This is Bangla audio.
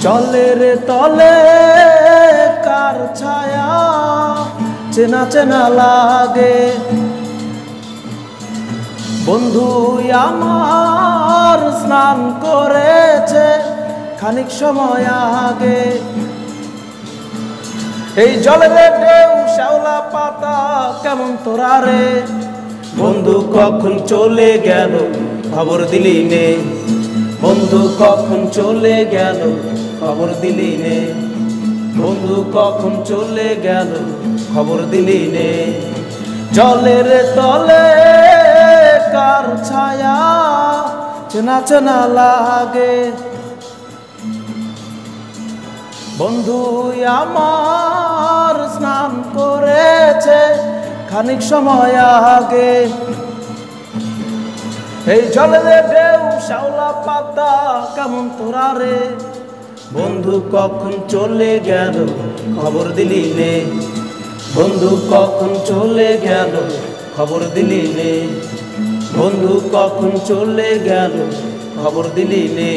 জলের তলে কার ছায়া চেনা চেনা লাগে, বন্ধু আমার স্নান করেছে খানিক সময় আগে। এই জলের ঢেউ শ্যাওলা পাতা কেমন তোরা রে, বন্ধু কখন চলে গেল খবর দিলি নে, বন্ধু কখন চলে গেল খবর দিলি নে, বন্ধু কখন চলে গেল খবর দিলি নে। জলের তলে কার ছায়া চেনা চেনা লাগে, বন্ধু আমার স্নান করেছে খানিক সময় আগে। এই জলের ঢেউ শ্যাওলা পাতা কেমন তোরা রে, বন্ধু কখন চলে গেল খবর দিলি নে, বন্ধু কখন চলে গেল খবর দিলি নে, বন্ধু কখন চলে গেল খবর দিলি নে।